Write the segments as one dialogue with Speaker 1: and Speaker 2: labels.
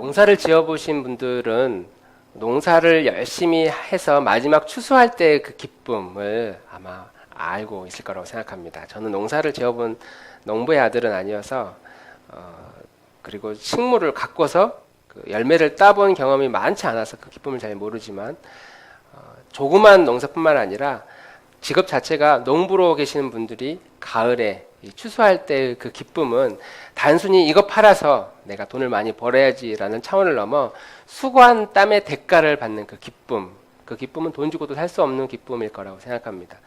Speaker 1: 농사를 지어보신 분들은 농사를 열심히 해서 마지막 추수할 때 그 기쁨을 아마 알고 있을 거라고 생각합니다. 저는 농사를 지어본 농부의 아들은 아니어서 그리고 식물을 가꿔서 그 열매를 따본 경험이 많지 않아서 그 기쁨을 잘 모르지만 조그만 농사뿐만 아니라 직업 자체가 농부로 계시는 분들이 가을에 추수할 때 그 기쁨은 단순히 이거 팔아서 내가 돈을 많이 벌어야지라는 차원을 넘어 수고한 땀의 대가를 받는 그 기쁨은 돈 주고도 살 수 없는 기쁨일 거라고 생각합니다.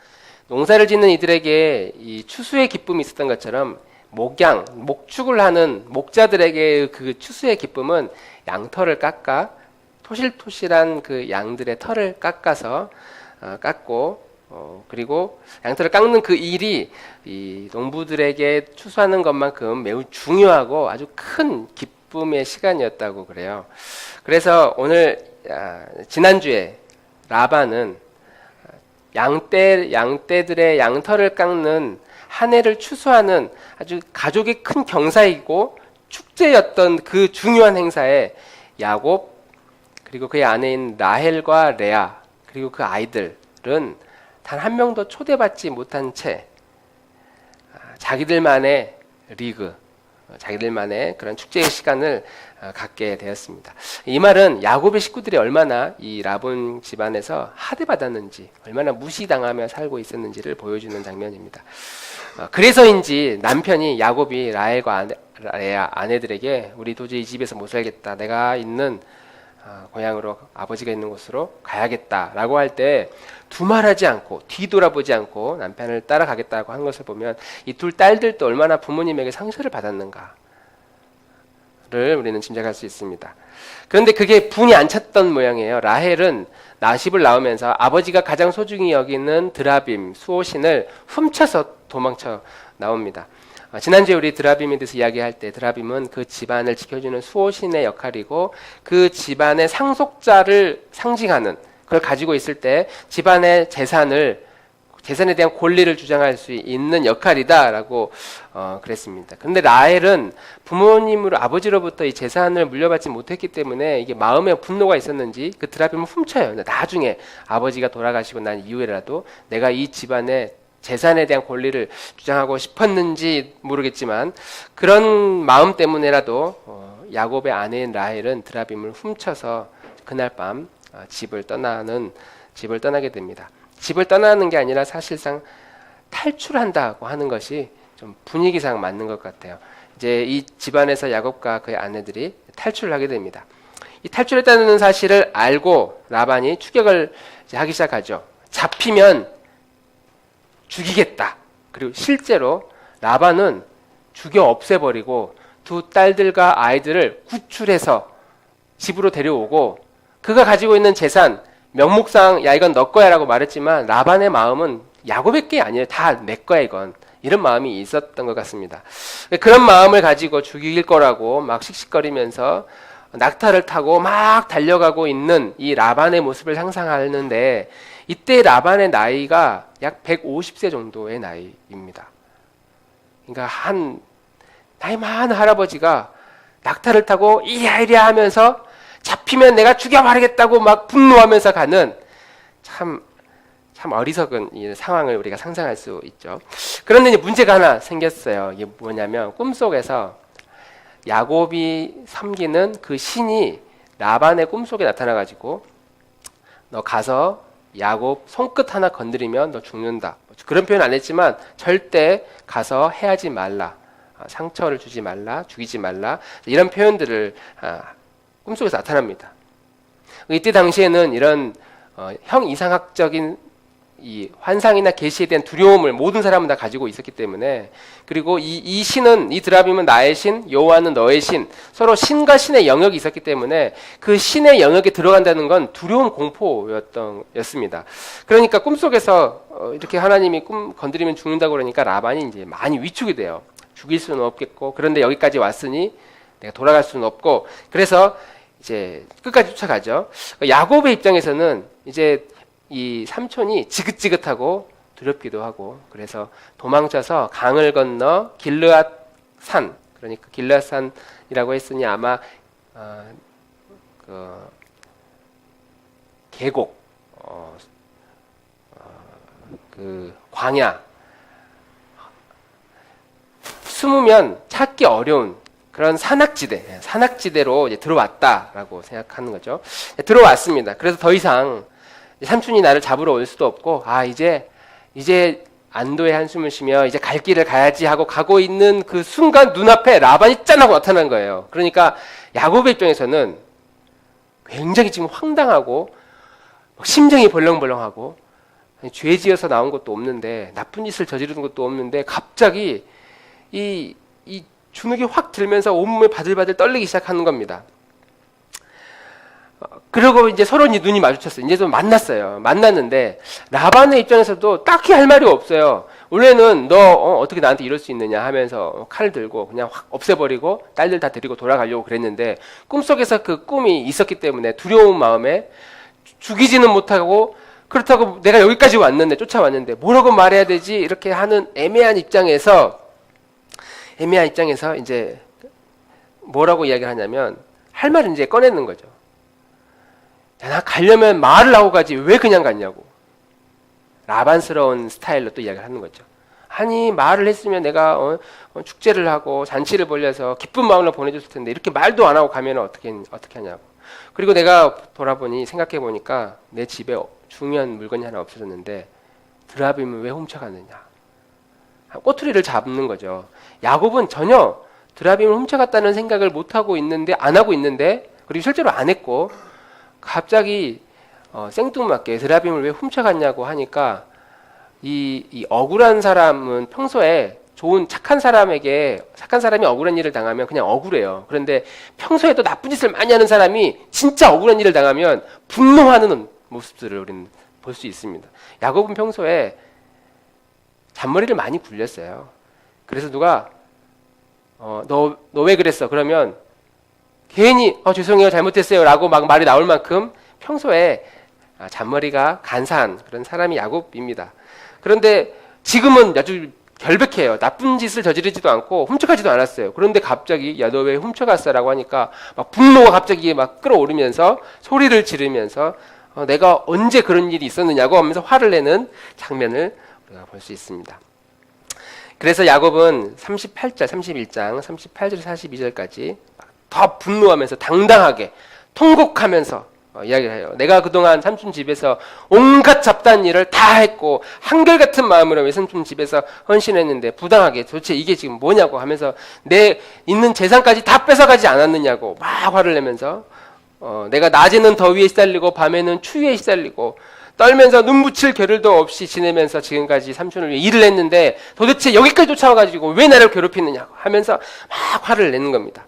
Speaker 1: 농사를 짓는 이들에게 이 추수의 기쁨이 있었던 것처럼 목축을 하는 목자들에게 그 추수의 기쁨은 양털을 깎아 토실토실한 그 양들의 털을 깎아서 깎고 그리고 양털을 깎는 그 일이 이 농부들에게 추수하는 것만큼 매우 중요하고 아주 큰 기쁨의 시간이었다고 그래요. 그래서 오늘 지난주에 라반은 양떼들의 양털을 깎는 한 해를 추수하는 아주 가족의 큰 경사이고 축제였던 그 중요한 행사에 야곱 그리고 그의 아내인 라헬과 레아 그리고 그 아이들은 단 한 명도 초대받지 못한 채 자기들만의 리그, 자기들만의 그런 축제의 시간을 갖게 되었습니다. 이 말은 야곱의 식구들이 얼마나 이 라본 집안에서 하대받았는지, 얼마나 무시당하며 살고 있었는지를 보여주는 장면입니다. 그래서인지 남편이 야곱이 라헬과 레아 아내들에게 우리 도저히 이 집에서 못 살겠다. 내가 있는 고향으로 아버지가 있는 곳으로 가야겠다라고 할 때 두말하지 않고 뒤돌아보지 않고 남편을 따라가겠다고 한 것을 보면 이 둘 딸들도 얼마나 부모님에게 상처를 받았는가를 우리는 짐작할 수 있습니다. 그런데 그게 분이 안 찼던 모양이에요. 라헬은 나십을 낳으면서 아버지가 가장 소중히 여기는 드라빔 수호신을 훔쳐서 도망쳐 나옵니다. 지난주에 우리 드라빔에 대해서 이야기할 때 드라빔은 그 집안을 지켜주는 수호신의 역할이고 그 집안의 상속자를 상징하는 그걸 가지고 있을 때 집안의 재산에 대한 권리를 주장할 수 있는 역할이다라고 그랬습니다. 그런데 라헬은 부모님으로 아버지로부터 이 재산을 물려받지 못했기 때문에 이게 마음에 분노가 있었는지 그 드라빔을 훔쳐요. 나중에 아버지가 돌아가시고 난 이후에라도 내가 이 집안의 재산에 대한 권리를 주장하고 싶었는지 모르겠지만 그런 마음 때문에라도 야곱의 아내인 라헬은 드라빔을 훔쳐서 그날 밤 집을 떠나게 됩니다. 집을 떠나는 게 아니라 사실상 탈출한다고 하는 것이 좀 분위기상 맞는 것 같아요. 이제 이 집안에서 야곱과 그의 아내들이 탈출을 하게 됩니다. 이 탈출했다는 사실을 알고 라반이 추격을 하기 시작하죠. 잡히면 죽이겠다. 그리고 실제로 라반은 죽여 없애버리고 두 딸들과 아이들을 구출해서 집으로 데려오고 그가 가지고 있는 재산 명목상 야 이건 너 거야 라고 말했지만 라반의 마음은 야곱의 게 아니에요. 다 내 거야 이건. 이런 마음이 있었던 것 같습니다. 그런 마음을 가지고 죽일 거라고 막 씩씩거리면서 낙타를 타고 막 달려가고 있는 이 라반의 모습을 상상하는데 이때 라반의 나이가 약 150세 정도의 나이입니다. 그러니까 한 나이 많은 할아버지가 낙타를 타고 이리야 하면서 잡히면 내가 죽여버리겠다고 막 분노하면서 가는 참 어리석은 이 상황을 우리가 상상할 수 있죠. 그런데 이제 문제가 하나 생겼어요. 이게 뭐냐면 꿈속에서 야곱이 섬기는 그 신이 라반의 꿈속에 나타나가지고 너 가서 야곱 손끝 하나 건드리면 너 죽는다. 그런 표현 안 했지만 절대 가서 해하지 말라. 상처를 주지 말라. 죽이지 말라. 이런 표현들을 꿈속에서 나타납니다. 이때 당시에는 이런 형이상학적인 이 환상이나 계시에 대한 두려움을 모든 사람은 다 가지고 있었기 때문에 그리고 이 신은 이 드라빔은 나의 신, 여호와는 너의 신 서로 신과 신의 영역이 있었기 때문에 그 신의 영역에 들어간다는 건 두려운 공포였습니다. 그러니까 꿈속에서 이렇게 하나님이 꿈 건드리면 죽는다고 그러니까 라반이 이제 많이 위축이 돼요. 죽일 수는 없겠고 그런데 여기까지 왔으니 내가 돌아갈 수는 없고 그래서 이제 끝까지 쫓아가죠. 야곱의 입장에서는 이제 이 삼촌이 지긋지긋하고 두렵기도 하고 그래서 도망쳐서 강을 건너 길르앗 산 그러니까 길르앗 산이라고 했으니 아마 그 계곡, 그 광야, 숨으면 찾기 어려운 그런 산악지대로 이제 들어왔다라고 생각하는 거죠. 들어왔습니다. 그래서 더 이상 삼촌이 나를 잡으러 올 수도 없고, 이제 안도의 한숨을 쉬며 이제 갈 길을 가야지 하고 가고 있는 그 순간 눈앞에 라반이 짠 하고 나타난 거예요. 그러니까 야곱의 입장에서는 굉장히 지금 황당하고 심정이 벌렁벌렁하고, 죄 지어서 나온 것도 없는데, 나쁜 짓을 저지르는 것도 없는데, 갑자기 이 주눅이 확 들면서 온몸이 바들바들 떨리기 시작하는 겁니다. 그리고 이제 서로 눈이 마주쳤어요. 이제 좀 만났는데 라반의 입장에서도 딱히 할 말이 없어요. 원래는 너 어떻게 나한테 이럴 수 있느냐 하면서 칼을 들고 그냥 확 없애버리고 딸들 다 데리고 돌아가려고 그랬는데, 꿈속에서 그 꿈이 있었기 때문에 두려운 마음에 죽이지는 못하고, 그렇다고 내가 여기까지 쫓아왔는데 뭐라고 말해야 되지? 이렇게 하는 애매한 입장에서 이제 뭐라고 이야기를 하냐면, 할 말을 이제 꺼내는 거죠. 야, 나 가려면 말을 하고 가지 왜 그냥 갔냐고. 라반스러운 스타일로 또 이야기를 하는 거죠. 아니, 말을 했으면 내가 축제를 하고 잔치를 벌려서 기쁜 마음으로 보내줬을 텐데 이렇게 말도 안 하고 가면 어떻게 하냐고. 그리고 내가 생각해 보니까 내 집에 중요한 물건이 하나 없어졌는데 드라빔을 왜 훔쳐갔느냐. 꼬투리를 잡는 거죠. 야곱은 전혀 드라빔을 훔쳐갔다는 생각을 안 하고 있는데, 그리고 실제로 안 했고, 갑자기 생뚱맞게 드라빔을 왜 훔쳐갔냐고 하니까, 이 억울한 사람은 평소에 착한 사람이 억울한 일을 당하면 그냥 억울해요. 그런데 평소에 또 나쁜 짓을 많이 하는 사람이 진짜 억울한 일을 당하면 분노하는 모습들을 우리는 볼 수 있습니다. 야곱은 평소에 잔머리를 많이 굴렸어요. 그래서 누가 너 왜 그랬어? 그러면 괜히 죄송해요, 잘못했어요 라고 막 말이 나올 만큼 평소에 잔머리가 간사한 그런 사람이 야곱입니다. 그런데 지금은 아주 결백해요. 나쁜 짓을 저지르지도 않고 훔쳐가지도 않았어요. 그런데 갑자기 야, 너 왜 훔쳐갔어? 라고 하니까 막 분노가 갑자기 막 끌어오르면서 소리를 지르면서 내가 언제 그런 일이 있었느냐고 하면서 화를 내는 장면을 우리가 볼 수 있습니다. 그래서 야곱은 31장 38절 42절까지 더 분노하면서 당당하게 통곡하면서 이야기를 해요. 내가 그동안 삼촌 집에서 온갖 잡다한 일을 다 했고 한결같은 마음으로 삼촌 집에서 헌신했는데 부당하게 도대체 이게 지금 뭐냐고 하면서 내 있는 재산까지 다 뺏어가지 않았느냐고 막 화를 내면서 내가 낮에는 더위에 시달리고 밤에는 추위에 시달리고 떨면서 눈 붙일 겨를도 없이 지내면서 지금까지 삼촌을 위해 일을 했는데 도대체 여기까지 쫓아와가지고 왜 나를 괴롭히느냐고 하면서 막 화를 내는 겁니다.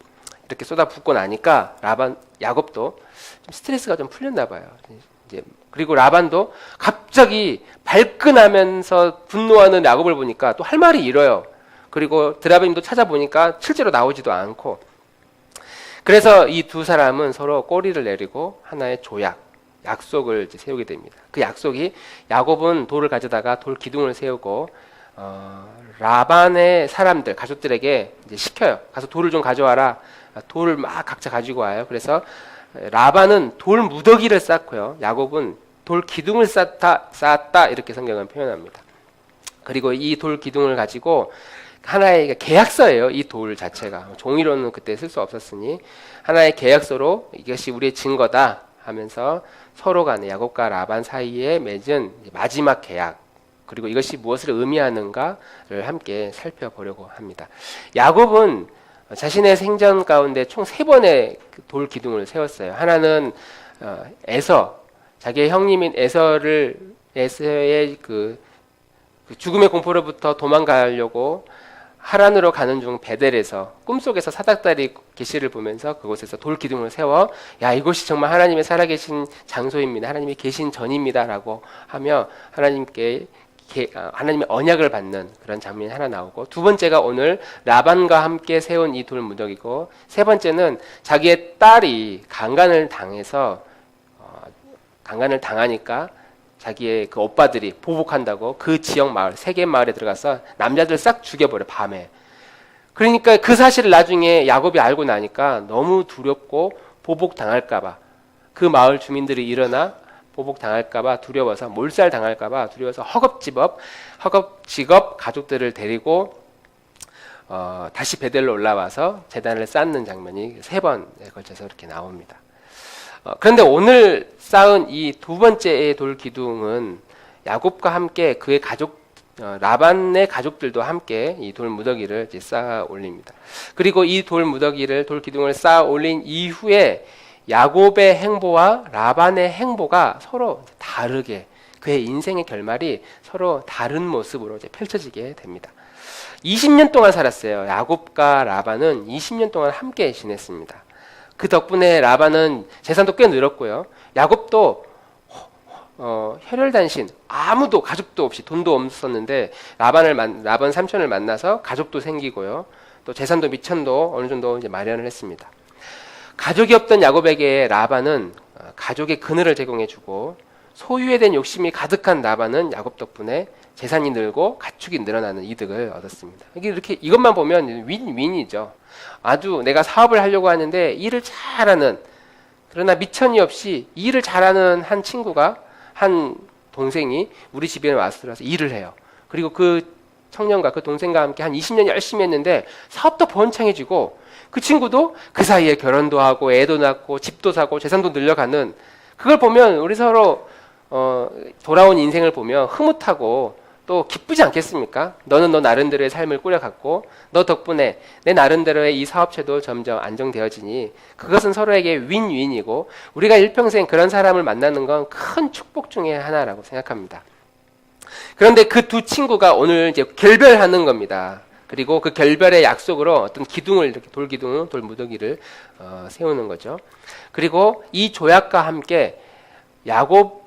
Speaker 1: 이렇게 쏟아붓고 나니까 야곱도 좀 스트레스가 좀 풀렸나 봐요. 그리고 라반도 갑자기 발끈하면서 분노하는 야곱을 보니까 또 할 말이 잃어요. 그리고 드라빔도 찾아보니까 실제로 나오지도 않고, 그래서 이 두 사람은 서로 꼬리를 내리고 하나의 약속을 세우게 됩니다. 그 약속이, 야곱은 돌을 가져다가 돌 기둥을 세우고 라반의 사람들, 가족들에게 이제 시켜요. 가서 돌을 좀 가져와라. 돌을 막 각자 가지고 와요. 그래서 라반은 돌 무더기를 쌓고요, 야곱은 돌 기둥을 쌓았다 이렇게 성경은 표현합니다. 그리고 이 돌 기둥을 가지고 하나의 계약서예요. 이 돌 자체가 종이로는 그때 쓸 수 없었으니 하나의 계약서로 이것이 우리의 증거다 하면서 서로 간에 야곱과 라반 사이에 맺은 마지막 계약, 그리고 이것이 무엇을 의미하는가를 함께 살펴보려고 합니다. 야곱은 자신의 생전 가운데 총 3번의 돌 기둥을 세웠어요. 하나는 자기의 형님인 에서의 그 죽음의 공포로부터 도망가려고 하란으로 가는 중 베델에서 꿈속에서 사닥다리 계시를 보면서 그곳에서 돌 기둥을 세워, 야, 이곳이 정말 하나님의 살아계신 장소입니다, 하나님이 계신 전입니다 라고 하며 하나님의 언약을 받는 그런 장면이 하나 나오고, 두 번째가 오늘 라반과 함께 세운 이 돌 무더기고, 세 번째는 자기의 딸이 강간을 당하니까 자기의 그 오빠들이 보복한다고 그 지역 마을, 세겜 마을에 들어가서 남자들 싹 죽여버려, 밤에. 그러니까 그 사실을 나중에 야곱이 알고 나니까 너무 두렵고 보복당할까봐 그 마을 주민들이 일어나 보복당할까봐 두려워서, 몰살당할까봐 두려워서 허겁지겁 가족들을 데리고 다시 베델로 올라와서 제단을 쌓는 장면이 3번에 걸쳐서 이렇게 나옵니다. 그런데 오늘 쌓은 이 두 번째의 돌 기둥은 야곱과 함께 그의 가족, 라반의 가족들도 함께 이 돌 무더기를 이제 쌓아 올립니다. 그리고 이 돌 무더기를, 돌 기둥을 쌓아 올린 이후에 야곱의 행보와 라반의 행보가 서로 다르게, 그의 인생의 결말이 서로 다른 모습으로 이제 펼쳐지게 됩니다. 20년 동안 살았어요. 야곱과 라반은 20년 동안 함께 지냈습니다. 그 덕분에 라반은 재산도 꽤 늘었고요. 야곱도 혈혈단신, 아무도, 가족도 없이, 돈도 없었는데 라반 삼촌을 만나서 가족도 생기고요. 또 재산도 미천도 어느 정도 이제 마련을 했습니다. 가족이 없던 야곱에게 라반은 가족의 그늘을 제공해주고, 소유에 대한 욕심이 가득한 라반은 야곱 덕분에 재산이 늘고 가축이 늘어나는 이득을 얻었습니다. 이렇게 이것만 보면 윈윈이죠. 아주 내가 사업을 하려고 하는데 일을 잘하는, 그러나 미천이 없이 일을 잘하는 한 친구가, 한 동생이 우리 집에 와서 일을 해요. 그리고 그 청년과 그 동생과 함께 한 20년 열심히 했는데 사업도 번창해지고, 그 친구도 그 사이에 결혼도 하고 애도 낳고 집도 사고 재산도 늘려가는, 그걸 보면 우리 서로 돌아온 인생을 보면 흐뭇하고 또 기쁘지 않겠습니까? 너는 너 나름대로의 삶을 꾸려갔고, 너 덕분에 내 나름대로의 이 사업체도 점점 안정되어지니 그것은 서로에게 윈윈이고, 우리가 일평생 그런 사람을 만나는 건 큰 축복 중에 하나라고 생각합니다. 그런데 그 두 친구가 오늘 이제 결별하는 겁니다. 그리고 그 결별의 약속으로 어떤 기둥을, 이렇게 돌 기둥, 돌 무더기를 세우는 거죠. 그리고 이 조약과 함께 야곱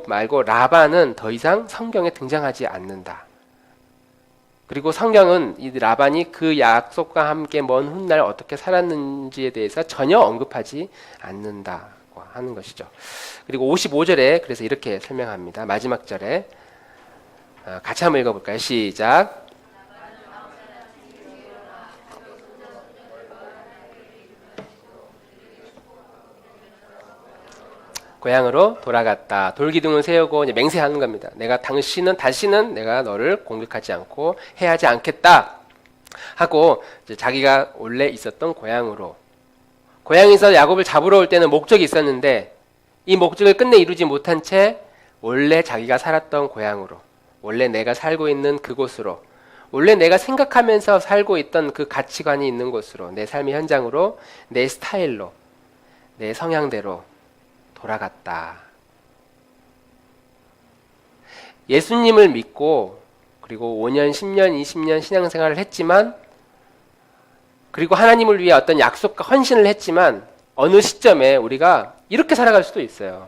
Speaker 1: 말고 라반은 더 이상 성경에 등장하지 않는다. 그리고 성경은 이 라반이 그 약속과 함께 먼 훗날 어떻게 살았는지에 대해서 전혀 언급하지 않는다고 하는 것이죠. 그리고 55절에 그래서 이렇게 설명합니다. 마지막 절에 같이 한번 읽어볼까요? 시작. 고향으로 돌아갔다. 돌기둥을 세우고 이제 맹세하는 겁니다. 내가 다시는 내가 너를 공격하지 않고 해하지 않겠다 하고, 이제 자기가 원래 있었던 고향으로, 고향에서 야곱을 잡으러 올 때는 목적이 있었는데 이 목적을 끝내 이루지 못한 채 원래 자기가 살았던 고향으로, 원래 내가 살고 있는 그곳으로, 원래 내가 생각하면서 살고 있던 그 가치관이 있는 곳으로, 내 삶의 현장으로, 내 스타일로, 내 성향대로 돌아갔다. 예수님을 믿고 그리고 5년, 10년, 20년 신앙생활을 했지만, 그리고 하나님을 위해 어떤 약속과 헌신을 했지만 어느 시점에 우리가 이렇게 살아갈 수도 있어요.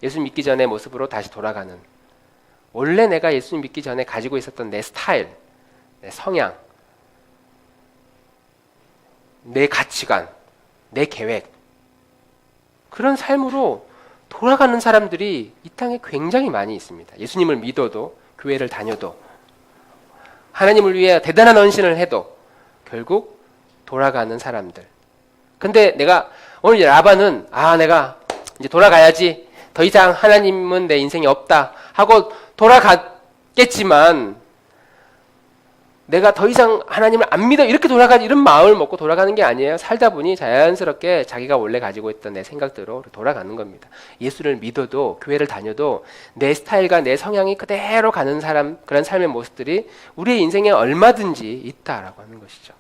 Speaker 1: 예수 믿기 전의 모습으로 다시 돌아가는, 원래 내가 예수 믿기 전에 가지고 있었던 내 스타일, 내 성향, 내 가치관, 내 계획, 그런 삶으로 돌아가는 사람들이 이 땅에 굉장히 많이 있습니다. 예수님을 믿어도, 교회를 다녀도, 하나님을 위해 대단한 헌신을 해도 결국 돌아가는 사람들. 근데 오늘 라반은 내가 이제 돌아가야지, 더 이상 하나님은 내 인생에 없다 하고 돌아갔겠지만, 내가 더 이상 하나님을 안 믿어 이렇게 이런 마음을 먹고 돌아가는 게 아니에요. 살다 보니 자연스럽게 자기가 원래 가지고 있던 내 생각대로 돌아가는 겁니다. 예수를 믿어도, 교회를 다녀도 내 스타일과 내 성향이 그대로 가는 사람, 그런 삶의 모습들이 우리의 인생에 얼마든지 있다라고 하는 것이죠.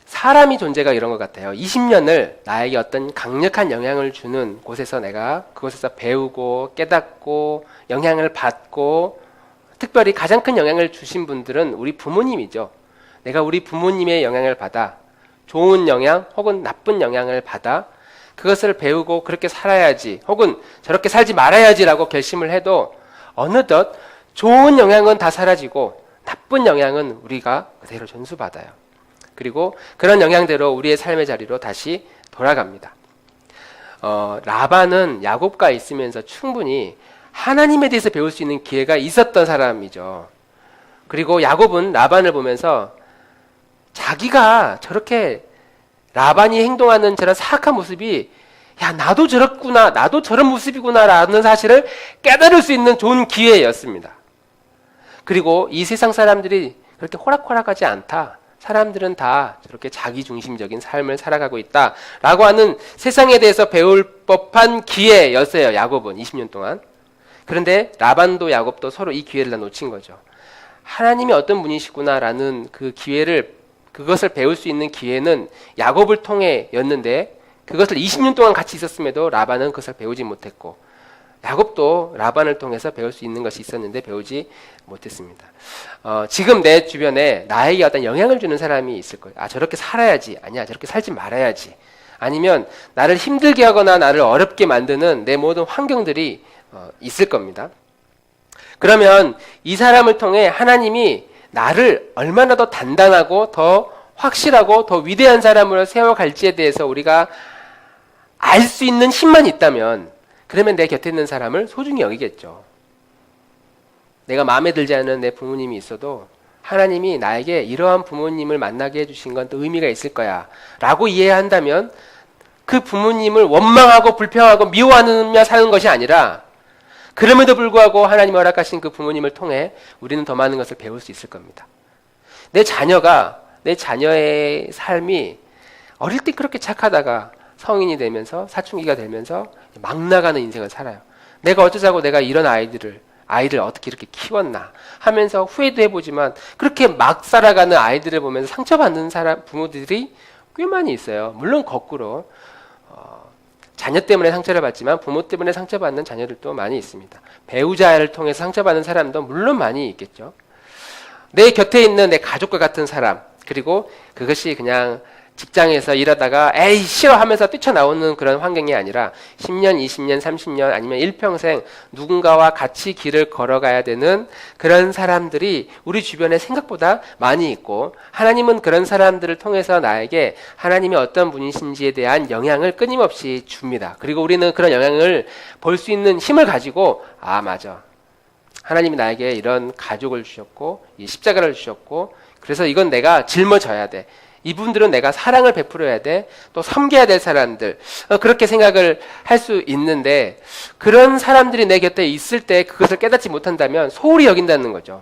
Speaker 1: 사람이 존재가 이런 것 같아요. 20년을 나에게 어떤 강력한 영향을 주는 곳에서 내가 그곳에서 배우고 깨닫고 영향을 받고, 특별히 가장 큰 영향을 주신 분들은 우리 부모님이죠. 내가 우리 부모님의 영향을 받아 좋은 영향 혹은 나쁜 영향을 받아 그것을 배우고 그렇게 살아야지 혹은 저렇게 살지 말아야지라고 결심을 해도 어느덧 좋은 영향은 다 사라지고 나쁜 영향은 우리가 그대로 전수받아요. 그리고 그런 영향대로 우리의 삶의 자리로 다시 돌아갑니다. 라반은 야곱과 있으면서 충분히 하나님에 대해서 배울 수 있는 기회가 있었던 사람이죠. 그리고 야곱은 라반을 보면서 자기가 저렇게 라반이 행동하는 저런 사악한 모습이 야, 나도 저렇구나, 나도 저런 모습이구나 라는 사실을 깨달을 수 있는 좋은 기회였습니다. 그리고 이 세상 사람들이 그렇게 호락호락하지 않다. 사람들은 다 저렇게 자기중심적인 삶을 살아가고 있다라고 하는 세상에 대해서 배울 법한 기회였어요. 야곱은 20년 동안. 그런데 라반도 야곱도 서로 이 기회를 다 놓친 거죠. 하나님이 어떤 분이시구나라는 그 기회를, 그것을 배울 수 있는 기회는 야곱을 통해였는데 그것을 20년 동안 같이 있었음에도 라반은 그것을 배우지 못했고, 야곱도 라반을 통해서 배울 수 있는 것이 있었는데 배우지 못했습니다. 지금 내 주변에 나에게 어떤 영향을 주는 사람이 있을 거예요. 아, 저렇게 살아야지. 아니야, 저렇게 살지 말아야지. 아니면 나를 힘들게 하거나 나를 어렵게 만드는 내 모든 환경들이 있을 겁니다. 그러면 이 사람을 통해 하나님이 나를 얼마나 더 단단하고 더 확실하고 더 위대한 사람으로 세워갈지에 대해서 우리가 알 수 있는 힘만 있다면, 그러면 내 곁에 있는 사람을 소중히 여기겠죠. 내가 마음에 들지 않는 내 부모님이 있어도 하나님이 나에게 이러한 부모님을 만나게 해주신 건 또 의미가 있을 거야 라고 이해한다면 그 부모님을 원망하고 불평하고 미워하며 사는 것이 아니라, 그럼에도 불구하고 하나님이 허락하신 그 부모님을 통해 우리는 더 많은 것을 배울 수 있을 겁니다. 내 자녀의 삶이 어릴 때 그렇게 착하다가 성인이 되면서 사춘기가 되면서 막 나가는 인생을 살아요. 내가 어쩌자고 내가 이런 아이를 어떻게 이렇게 키웠나 하면서 후회도 해보지만, 그렇게 막 살아가는 아이들을 보면서 상처받는 부모들이 꽤 많이 있어요. 물론 거꾸로 자녀 때문에 상처를 받지만 부모 때문에 상처받는 자녀들도 많이 있습니다. 배우자를 통해서 상처받는 사람도 물론 많이 있겠죠. 내 곁에 있는 내 가족과 같은 사람, 그리고 그것이 그냥 직장에서 일하다가 에이 싫어 하면서 뛰쳐나오는 그런 환경이 아니라 10년, 20년, 30년 아니면 일평생 누군가와 같이 길을 걸어가야 되는 그런 사람들이 우리 주변에 생각보다 많이 있고, 하나님은 그런 사람들을 통해서 나에게 하나님이 어떤 분이신지에 대한 영향을 끊임없이 줍니다. 그리고 우리는 그런 영향을 볼 수 있는 힘을 가지고, 아 맞아, 하나님이 나에게 이런 가족을 주셨고 이 십자가를 주셨고, 그래서 이건 내가 짊어져야 돼. 이분들은 내가 사랑을 베풀어야 돼. 또 섬겨야 될 사람들. 그렇게 생각을 할 수 있는데, 그런 사람들이 내 곁에 있을 때 그것을 깨닫지 못한다면 소홀히 여긴다는 거죠.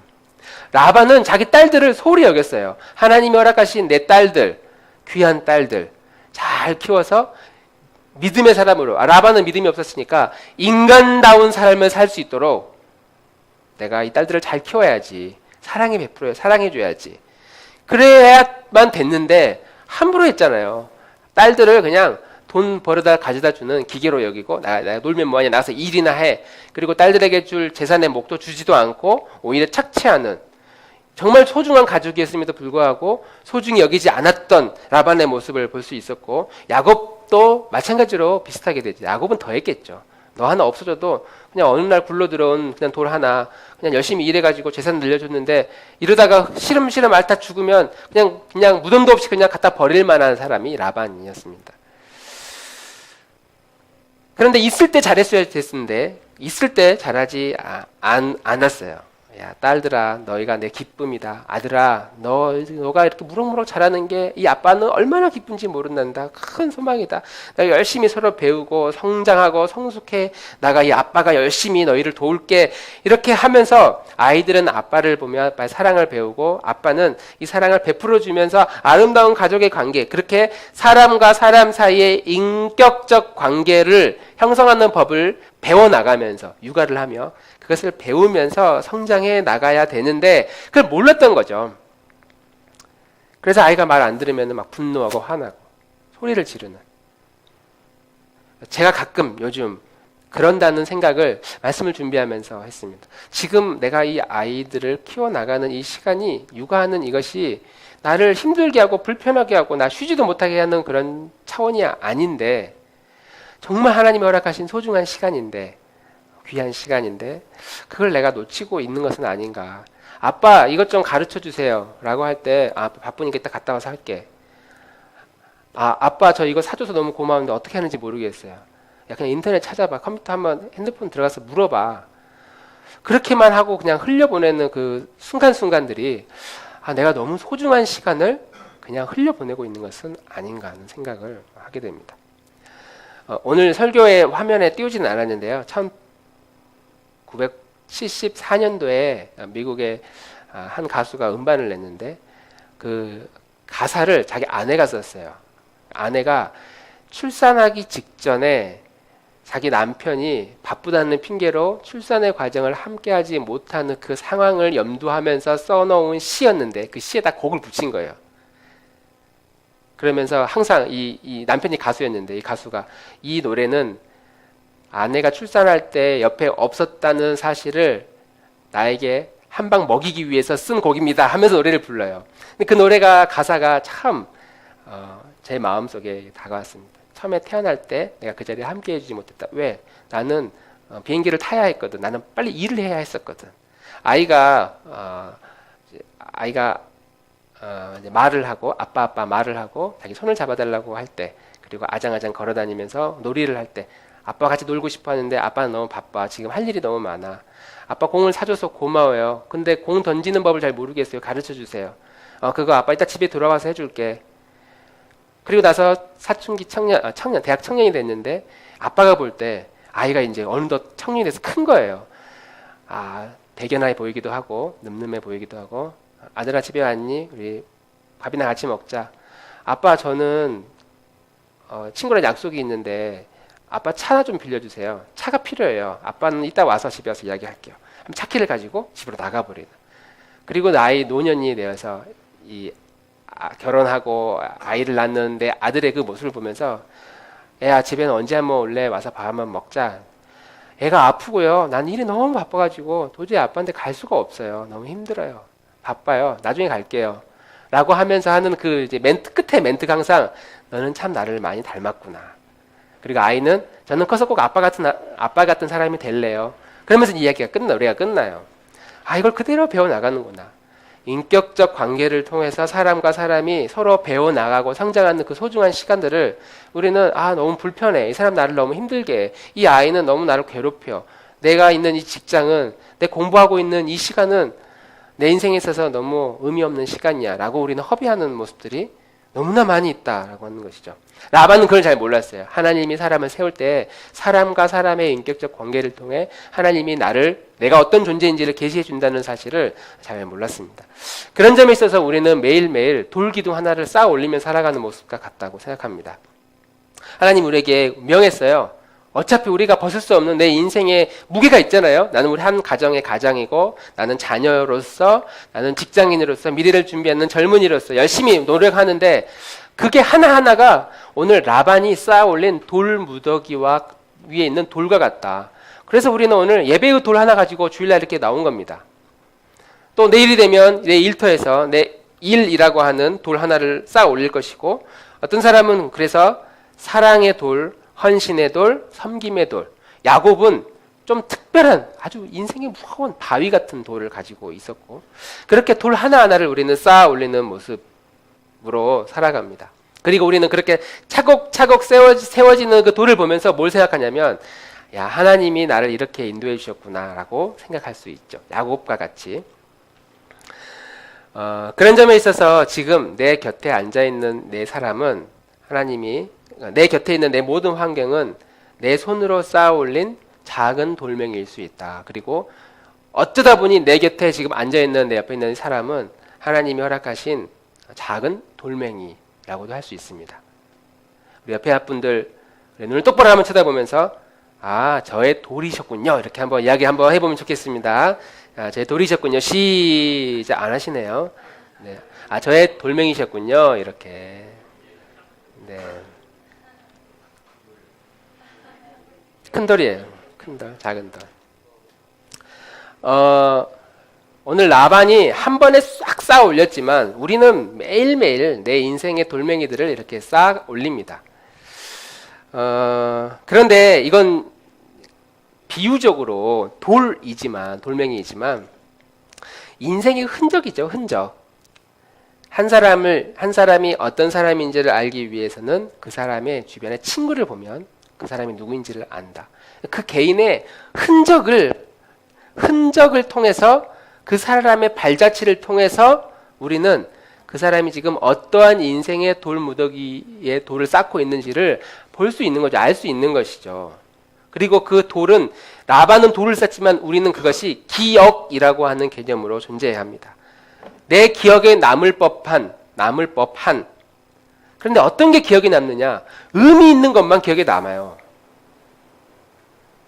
Speaker 1: 라반은 자기 딸들을 소홀히 여겼어요. 하나님이 허락하신 내 딸들, 귀한 딸들 잘 키워서 믿음의 사람으로, 라반은 믿음이 없었으니까 인간다운 삶을 살 수 있도록 내가 이 딸들을 잘 키워야지. 사랑해줘야지. 그래야만 됐는데 함부로 했잖아요. 딸들을 그냥 돈 벌어다 가져다 주는 기계로 여기고, 나 놀면 뭐하냐, 나가서 일이나 해. 그리고 딸들에게 줄 재산의 목도 주지도 않고 오히려 착취하는, 정말 소중한 가족이었음에도 불구하고 소중히 여기지 않았던 라반의 모습을 볼 수 있었고, 야곱도 마찬가지로 비슷하게 되죠. 야곱은 더 했겠죠. 너 하나 없어져도 그냥 어느 날 굴러 들어온 그냥 돌 하나 그냥 열심히 일해가지고 재산 늘려줬는데, 이러다가 시름시름 앓다 죽으면 그냥 무덤도 없이 그냥 갖다 버릴 만한 사람이 라반이었습니다. 그런데 있을 때 잘했어야 됐는데 있을 때 잘하지 않았어요. 야, 딸들아, 너희가 내 기쁨이다. 아들아, 너가 이렇게 무럭무럭 자라는 게 이 아빠는 얼마나 기쁜지 모른단다. 큰 소망이다. 내가 열심히 서로 배우고 성장하고 성숙해 나가, 이 아빠가 열심히 너희를 도울게. 이렇게 하면서 아이들은 아빠를 보며 아빠의 사랑을 배우고, 아빠는 이 사랑을 베풀어 주면서 아름다운 가족의 관계, 그렇게 사람과 사람 사이의 인격적 관계를 형성하는 법을 배워나가면서 육아를 하며 그것을 배우면서 성장해 나가야 되는데 그걸 몰랐던 거죠. 그래서 아이가 말 안 들으면 막 분노하고 화나고 소리를 지르는, 제가 가끔 요즘 그런다는 생각을 말씀을 준비하면서 했습니다. 지금 내가 이 아이들을 키워나가는 이 시간이, 육아하는 이것이 나를 힘들게 하고 불편하게 하고 나 쉬지도 못하게 하는 그런 차원이 아닌데, 정말 하나님이 허락하신 소중한 시간인데, 귀한 시간인데 그걸 내가 놓치고 있는 것은 아닌가. 아빠 이것 좀 가르쳐 주세요 라고 할 때, 바쁘니까 이따 갔다 와서 할게. 아빠 저 이거 사줘서 너무 고마운데 어떻게 하는지 모르겠어요. 야, 그냥 인터넷 찾아봐. 컴퓨터 한번, 핸드폰 들어가서 물어봐. 그렇게만 하고 그냥 흘려보내는 그 순간순간들이, 내가 너무 소중한 시간을 그냥 흘려보내고 있는 것은 아닌가 하는 생각을 하게 됩니다. 오늘 설교의 화면에 띄우지는 않았는데요. 1974년도에 미국의 한 가수가 음반을 냈는데 그 가사를 자기 아내가 썼어요. 아내가 출산하기 직전에 자기 남편이 바쁘다는 핑계로 출산의 과정을 함께하지 못하는 그 상황을 염두하면서 써놓은 시였는데 그 시에다 곡을 붙인 거예요. 그러면서 항상 이 남편이 가수였는데 이 가수가 이 노래는 아내가 출산할 때 옆에 없었다는 사실을 나에게 한 방 먹이기 위해서 쓴 곡입니다 하면서 노래를 불러요. 근데 그 노래가 가사가 참 제 마음속에 다가왔습니다. 처음에 태어날 때 내가 그 자리에 함께 해주지 못했다. 왜? 나는 비행기를 타야 했거든. 나는 빨리 일을 해야 했었거든. 아이가 이제 말을 하고 아빠 말을 하고 자기 손을 잡아달라고 할 때, 그리고 아장아장 걸어다니면서 놀이를 할 때 아빠와 같이 놀고 싶어 하는데 아빠는 너무 바빠. 지금 할 일이 너무 많아. 아빠 공을 사줘서 고마워요. 근데 공 던지는 법을 잘 모르겠어요. 가르쳐 주세요. 그거 아빠 이따 집에 돌아와서 해줄게. 그리고 나서 사춘기 대학 청년이 됐는데 아빠가 볼 때 아이가 이제 어느덧 청년이 돼서 큰 거예요. 대견해 보이기도 하고 늠름해 보이기도 하고, 아들아 집에 왔니? 우리 밥이나 같이 먹자. 아빠 저는 친구랑 약속이 있는데 아빠 차 하나 좀 빌려주세요. 차가 필요해요. 아빠는 이따 와서 집에 와서 이야기할게요. 차 키를 가지고 집으로 나가버리는. 그리고 나이 노년이 되어서 결혼하고 아이를 낳는데 아들의 그 모습을 보면서 애야 집에는 언제 한번 올래? 와서 밥 한번 먹자. 애가 아프고요. 난 일이 너무 바빠가지고 도저히 아빠한테 갈 수가 없어요. 너무 힘들어요. 바빠요. 나중에 갈게요. 라고 하면서 하는 그 이제 끝에 멘트가 항상 너는 참 나를 많이 닮았구나. 그리고 아이는 저는 커서 꼭 아빠 같은 사람이 될래요. 그러면서 이야기가 노래가 끝나요. 이걸 그대로 배워 나가는구나. 인격적 관계를 통해서 사람과 사람이 서로 배워 나가고 성장하는 그 소중한 시간들을 우리는 너무 불편해. 이 사람 나를 너무 힘들게 해. 이 아이는 너무 나를 괴롭혀. 내가 있는 이 직장은, 내 공부하고 있는 이 시간은 내 인생에 있어서 너무 의미 없는 시간이야 라고 우리는 허비하는 모습들이 너무나 많이 있다라고 하는 것이죠. 라반은 그걸 잘 몰랐어요. 하나님이 사람을 세울 때 사람과 사람의 인격적 관계를 통해 하나님이 내가 어떤 존재인지를 계시해 준다는 사실을 잘 몰랐습니다. 그런 점에 있어서 우리는 매일매일 돌기둥 하나를 쌓아 올리며 살아가는 모습과 같다고 생각합니다. 하나님 우리에게 명했어요. 어차피 우리가 벗을 수 없는 내 인생에 무게가 있잖아요. 나는 우리 한 가정의 가장이고, 나는 자녀로서, 나는 직장인으로서, 미래를 준비하는 젊은이로서 열심히 노력하는데, 그게 하나하나가 오늘 라반이 쌓아 올린 돌 무더기와 위에 있는 돌과 같다. 그래서 우리는 오늘 예배의 돌 하나 가지고 주일날 이렇게 나온 겁니다. 또 내일이 되면 내 일터에서 내 일이라고 하는 돌 하나를 쌓아 올릴 것이고, 어떤 사람은 그래서 사랑의 돌, 헌신의 돌, 섬김의 돌. 야곱은 좀 특별한 아주 인생의 무거운 바위 같은 돌을 가지고 있었고, 그렇게 돌 하나하나를 우리는 쌓아 올리는 모습으로 살아갑니다. 그리고 우리는 그렇게 차곡차곡 세워지는 그 돌을 보면서 뭘 생각하냐면, 하나님이 나를 이렇게 인도해 주셨구나 라고 생각할 수 있죠. 야곱과 같이. 그런 점에 있어서 지금 내 곁에 앉아있는 내 사람은 하나님이, 내 곁에 있는 내 모든 환경은 내 손으로 쌓아 올린 작은 돌멩이일 수 있다. 그리고 어쩌다 보니 내 곁에 지금 앉아있는 내 옆에 있는 사람은 하나님이 허락하신 작은 돌멩이라고도 할 수 있습니다. 우리 옆에 분들 눈을 똑바로 한번 쳐다보면서 저의 돌이셨군요. 이렇게 한번 이야기 한번 해보면 좋겠습니다. 저의 돌이셨군요. 시작 안 하시네요. 네. 저의 돌멩이셨군요. 이렇게. 네. 큰 돌이에요. 큰 돌, 작은 돌. 오늘 라반이 한 번에 싹 쌓아 올렸지만 우리는 매일매일 내 인생의 돌멩이들을 이렇게 쌓아 올립니다. 그런데 이건 비유적으로 돌멩이이지만 인생의 흔적이죠, 흔적. 한 사람이 어떤 사람인지를 알기 위해서는 그 사람의 주변의 친구를 보면 그 사람이 누구인지를 안다. 그 개인의 흔적을 통해서, 그 사람의 발자취를 통해서 우리는 그 사람이 지금 어떠한 인생의 돌무더기에 돌을 쌓고 있는지를 볼 수 있는 거죠. 알 수 있는 것이죠. 그리고 그 돌은, 라반은 돌을 쌓지만 우리는 그것이 기억이라고 하는 개념으로 존재해야 합니다. 내 기억에 남을 법한. 그런데 어떤 게 기억에 남느냐? 의미 있는 것만 기억에 남아요.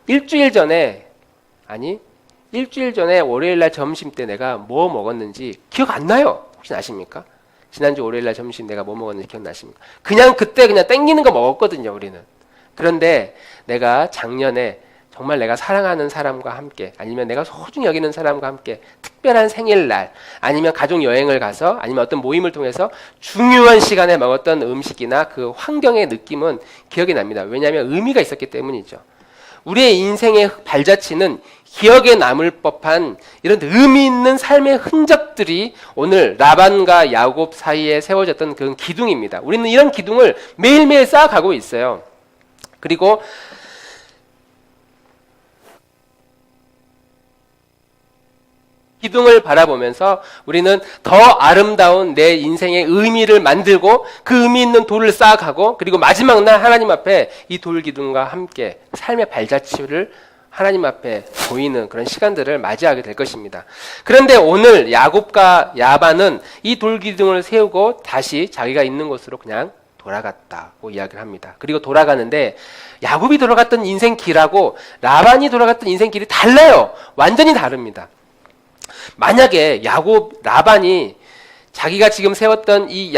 Speaker 1: 일주일 전에 월요일날 점심 때 내가 뭐 먹었는지 기억 안 나요. 혹시 아십니까? 지난주 월요일날 점심 내가 뭐 먹었는지 기억나십니까? 그냥 그때 그냥 땡기는 거 먹었거든요, 우리는. 그런데 내가 작년에 정말 내가 사랑하는 사람과 함께, 아니면 내가 소중히 여기는 사람과 함께 특별한 생일날, 아니면 가족 여행을 가서, 아니면 어떤 모임을 통해서 중요한 시간에 먹었던 음식이나 그 환경의 느낌은 기억이 납니다. 왜냐하면 의미가 있었기 때문이죠. 우리의 인생의 발자취는 기억에 남을 법한 이런 의미 있는 삶의 흔적들이 오늘 라반과 야곱 사이에 세워졌던 그런 기둥입니다. 우리는 이런 기둥을 매일매일 쌓아가고 있어요. 그리고 기둥을 바라보면서 우리는 더 아름다운 내 인생의 의미를 만들고 그 의미 있는 돌을 쌓아가고, 그리고 마지막 날 하나님 앞에 이 돌 기둥과 함께 삶의 발자취를 하나님 앞에 보이는 그런 시간들을 맞이하게 될 것입니다. 그런데 오늘 야곱과 야반은 이 돌 기둥을 세우고 다시 자기가 있는 곳으로 그냥 돌아갔다고 이야기를 합니다. 그리고 돌아가는데 야곱이 돌아갔던 인생 길하고 라반이 돌아갔던 인생 길이 달라요. 완전히 다릅니다. 만약에 라반이 자기가 지금 세웠던 이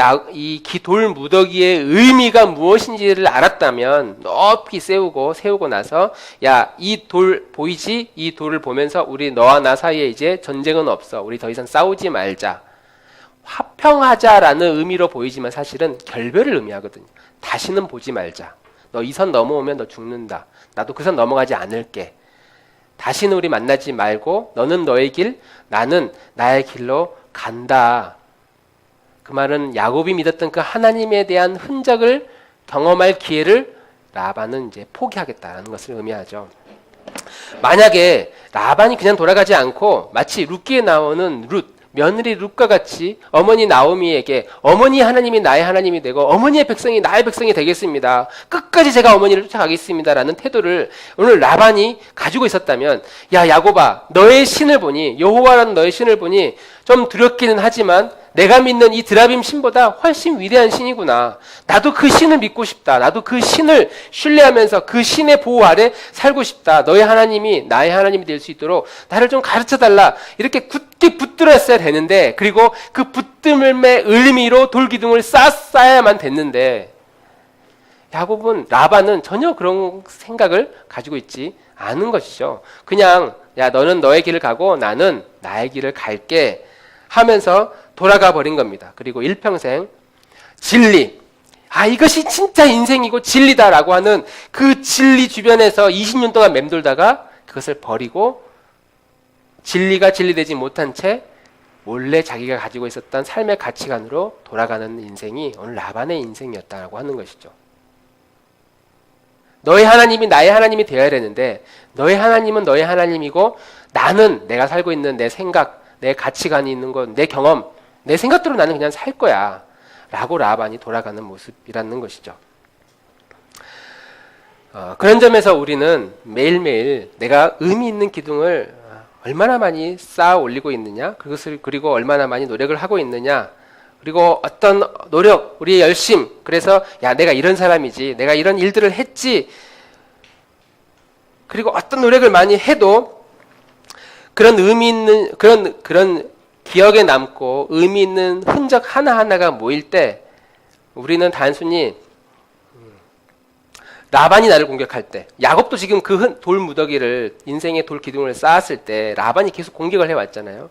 Speaker 1: 돌 무더기의 의미가 무엇인지를 알았다면 높이 세우고 나서, 야, 이 돌 보이지? 이 돌을 보면서 우리 너와 나 사이에 이제 전쟁은 없어. 우리 더 이상 싸우지 말자. 화평하자라는 의미로 보이지만 사실은 결별을 의미하거든요. 다시는 보지 말자. 너 이 선 넘어오면 너 죽는다. 나도 그 선 넘어가지 않을게. 다시는 우리 만나지 말고 너는 너의 길, 나는 나의 길로 간다. 그 말은 야곱이 믿었던 그 하나님에 대한 흔적을 경험할 기회를 라반은 이제 포기하겠다는 것을 의미하죠. 만약에 라반이 그냥 돌아가지 않고 마치 룻기에 나오는 며느리 룻과 같이 어머니 나오미에게 어머니 하나님이 나의 하나님이 되고 어머니의 백성이 나의 백성이 되겠습니다. 끝까지 제가 어머니를 쫓아가겠습니다라는 태도를 오늘 라반이 가지고 있었다면, 야 야곱아, 너의 신을 보니, 여호와라는 너의 신을 보니 좀 두렵기는 하지만 내가 믿는 이 드라빔 신보다 훨씬 위대한 신이구나. 나도 그 신을 믿고 싶다. 나도 그 신을 신뢰하면서 그 신의 보호 아래 살고 싶다. 너의 하나님이 나의 하나님이 될 수 있도록 나를 좀 가르쳐달라. 이렇게 굳게 붙들었어야 되는데, 그리고 그 붙듦의 의미로 돌기둥을 쌓아야만 됐는데, 라반은 전혀 그런 생각을 가지고 있지 않은 것이죠. 그냥 야 너는 너의 길을 가고 나는 나의 길을 갈게 하면서 돌아가 버린 겁니다. 그리고 일평생 진리, 이것이 진짜 인생이고 진리다라고 하는 그 진리 주변에서 20년 동안 맴돌다가 그것을 버리고 진리가 진리되지 못한 채 몰래 자기가 가지고 있었던 삶의 가치관으로 돌아가는 인생이 오늘 라반의 인생이었다고 하는 것이죠. 너의 하나님이 나의 하나님이 되어야 되는데 너의 하나님은 너의 하나님이고 나는 내가 살고 있는 내 생각, 내 가치관이 있는 것, 내 경험, 내 생각대로 나는 그냥 살 거야 라고 라반이 돌아가는 모습이라는 것이죠. 그런 점에서 우리는 매일매일 내가 의미 있는 기둥을 얼마나 많이 쌓아 올리고 있느냐, 그리고 얼마나 많이 노력을 하고 있느냐, 그리고 어떤 노력, 우리의 열심, 그래서 야 내가 이런 사람이지, 내가 이런 일들을 했지, 그리고 어떤 노력을 많이 해도 그런 의미 있는 그런 기억에 남고 의미 있는 흔적 하나하나가 모일 때 우리는 단순히 라반이 나를 공격할 때, 야곱도 지금 그 돌 무더기를, 인생의 돌 기둥을 쌓았을 때 라반이 계속 공격을 해왔잖아요.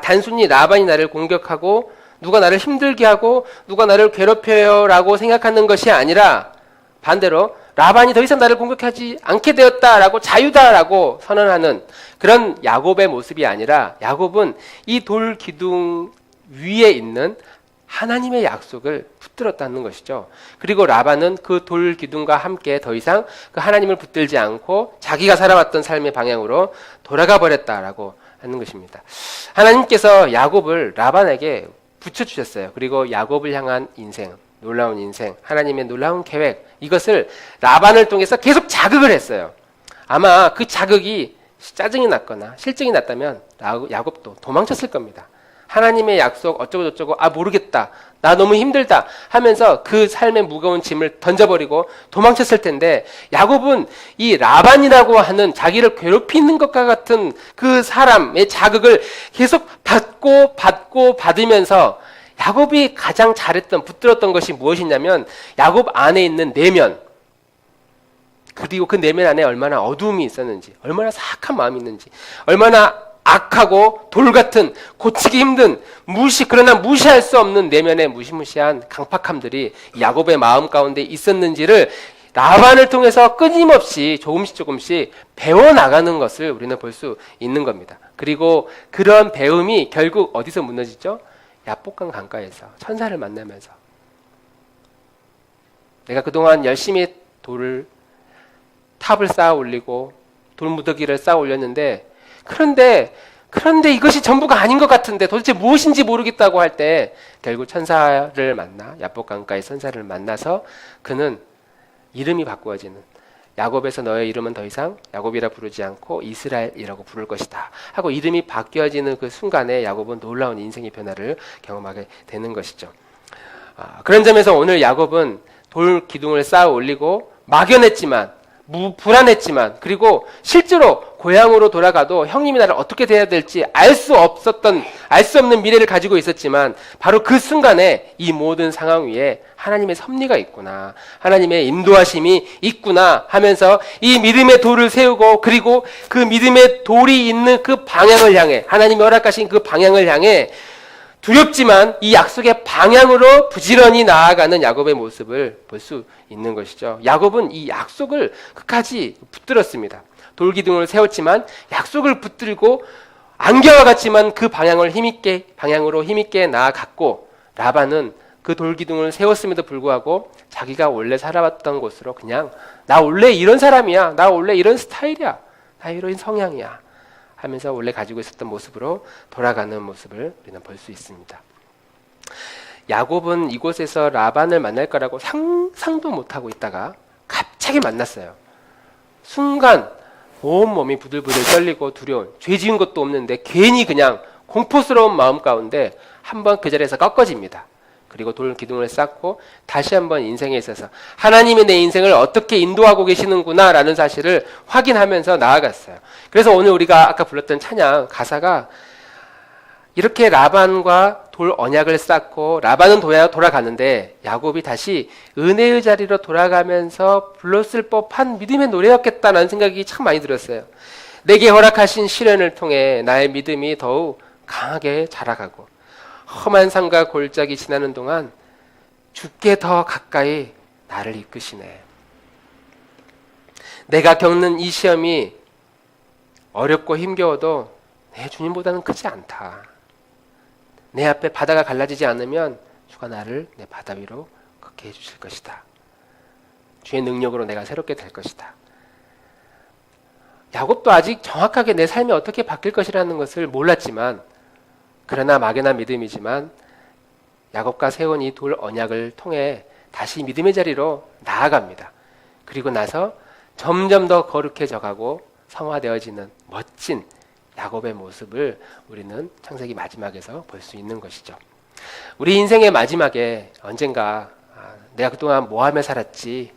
Speaker 1: 단순히 라반이 나를 공격하고 누가 나를 힘들게 하고 누가 나를 괴롭혀요 라고 생각하는 것이 아니라 반대로 라반이 더 이상 나를 공격하지 않게 되었다라고 자유다라고 선언하는 그런 야곱의 모습이 아니라, 야곱은 이 돌 기둥 위에 있는 하나님의 약속을 붙들었다는 것이죠. 그리고 라반은 그 돌 기둥과 함께 더 이상 그 하나님을 붙들지 않고 자기가 살아왔던 삶의 방향으로 돌아가 버렸다라고 하는 것입니다. 하나님께서 야곱을 라반에게 붙여주셨어요. 그리고 야곱을 향한 인생, 놀라운 인생, 하나님의 놀라운 계획, 이것을 라반을 통해서 계속 자극을 했어요. 아마 그 자극이 짜증이 났거나 실증이 났다면 야곱도 도망쳤을 겁니다. 하나님의 약속 어쩌고 저쩌고 모르겠다, 나 너무 힘들다 하면서 그 삶의 무거운 짐을 던져버리고 도망쳤을 텐데, 야곱은 이 라반이라고 하는 자기를 괴롭히는 것과 같은 그 사람의 자극을 계속 받으면서 야곱이 가장 잘했던, 붙들었던 것이 무엇이냐면 야곱 안에 있는 내면, 그리고 그 내면 안에 얼마나 어두움이 있었는지, 얼마나 사악한 마음이 있는지, 얼마나 악하고 돌같은, 고치기 힘든, 그러나 무시할 수 없는 내면의 무시무시한 강팍함들이 야곱의 마음 가운데 있었는지를 라반을 통해서 끊임없이 조금씩 배워나가는 것을 우리는 볼 수 있는 겁니다. 그리고 그런 배움이 결국 어디서 무너지죠? 야복강 강가에서 천사를 만나면서. 내가 그동안 열심히 탑을 쌓아 올리고 돌무더기를 쌓아 올렸는데, 그런데 이것이 전부가 아닌 것 같은데 도대체 무엇인지 모르겠다고 할 때 결국 천사를 만나, 야복강가의 천사를 만나서 그는 이름이 바꾸어지는, 야곱에서 너의 이름은 더 이상 야곱이라 부르지 않고 이스라엘이라고 부를 것이다 하고 이름이 바뀌어지는 그 순간에 야곱은 놀라운 인생의 변화를 경험하게 되는 것이죠. 그런 점에서 오늘 야곱은 돌 기둥을 쌓아 올리고 막연했지만, 불안했지만, 그리고 실제로 고향으로 돌아가도 형님이 나를 어떻게 대해야 될지 알 수 없는 미래를 가지고 있었지만, 바로 그 순간에 이 모든 상황 위에 하나님의 섭리가 있구나, 하나님의 인도하심이 있구나 하면서 이 믿음의 돌을 세우고, 그리고 그 믿음의 돌이 있는 그 방향을 향해, 하나님이 허락하신 그 방향을 향해 두렵지만 이 약속의 방향으로 부지런히 나아가는 야곱의 모습을 볼 수 있는 것이죠. 야곱은 이 약속을 끝까지 붙들었습니다. 돌기둥을 세웠지만 약속을 붙들고, 안개와 같지만 그 방향으로 힘있게 나아갔고, 라반은 그 돌기둥을 세웠음에도 불구하고 자기가 원래 살아왔던 곳으로 그냥, 나 원래 이런 사람이야, 나 원래 이런 스타일이야, 나 이런 성향이야 하면서 원래 가지고 있었던 모습으로 돌아가는 모습을 우리는 볼 수 있습니다. 야곱은 이곳에서 라반을 만날 거라고 상상도 못하고 있다가 갑자기 만났어요. 순간 온 몸이 부들부들 떨리고 두려운, 죄 지은 것도 없는데 괜히 그냥 공포스러운 마음 가운데 한번 그 자리에서 꺾어집니다. 그리고 돌 기둥을 쌓고 다시 한번 인생에 있어서 하나님이 내 인생을 어떻게 인도하고 계시는구나 라는 사실을 확인하면서 나아갔어요. 그래서 오늘 우리가 아까 불렀던 찬양 가사가 이렇게 라반과 돌 언약을 쌓고, 라반은 돌아가는데 야곱이 다시 은혜의 자리로 돌아가면서 불렀을 법한 믿음의 노래였겠다는 생각이 참 많이 들었어요. 내게 허락하신 시련을 통해 나의 믿음이 더욱 강하게 자라가고, 험한 산과 골짜기 지나는 동안 주께 더 가까이 나를 이끄시네. 내가 겪는 이 시험이 어렵고 힘겨워도 내 주님보다는 크지 않다. 내 앞에 바다가 갈라지지 않으면 주가 나를 내 바다 위로 걷게 해주실 것이다. 주의 능력으로 내가 새롭게 될 것이다. 야곱도 아직 정확하게 내 삶이 어떻게 바뀔 것이라는 것을 몰랐지만, 그러나 막연한 믿음이지만 야곱과 세운 이 돌 언약을 통해 다시 믿음의 자리로 나아갑니다. 그리고 나서 점점 더 거룩해져 가고 성화되어지는 멋진 야곱의 모습을 우리는 창세기 마지막에서 볼 수 있는 것이죠. 우리 인생의 마지막에 언젠가 내가 그동안 뭐 하며 살았지,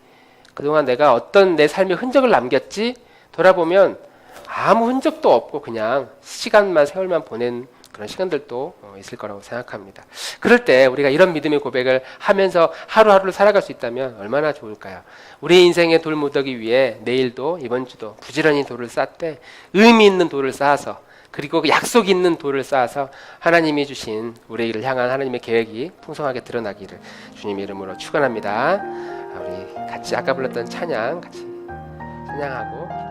Speaker 1: 그동안 내가 어떤 내 삶의 흔적을 남겼지, 돌아보면 아무 흔적도 없고 그냥 시간만, 세월만 보낸 그런 시간들도 있을 거라고 생각합니다. 그럴 때 우리가 이런 믿음의 고백을 하면서 하루하루를 살아갈 수 있다면 얼마나 좋을까요? 우리 인생의 돌무더기 위에 내일도 이번 주도 부지런히 돌을 쌓되, 의미 있는 돌을 쌓아서, 그리고 약속 있는 돌을 쌓아서 하나님이 주신 우리를 향한 하나님의 계획이 풍성하게 드러나기를 주님의 이름으로 축원합니다. 우리 같이 아까 불렀던 찬양 같이 찬양하고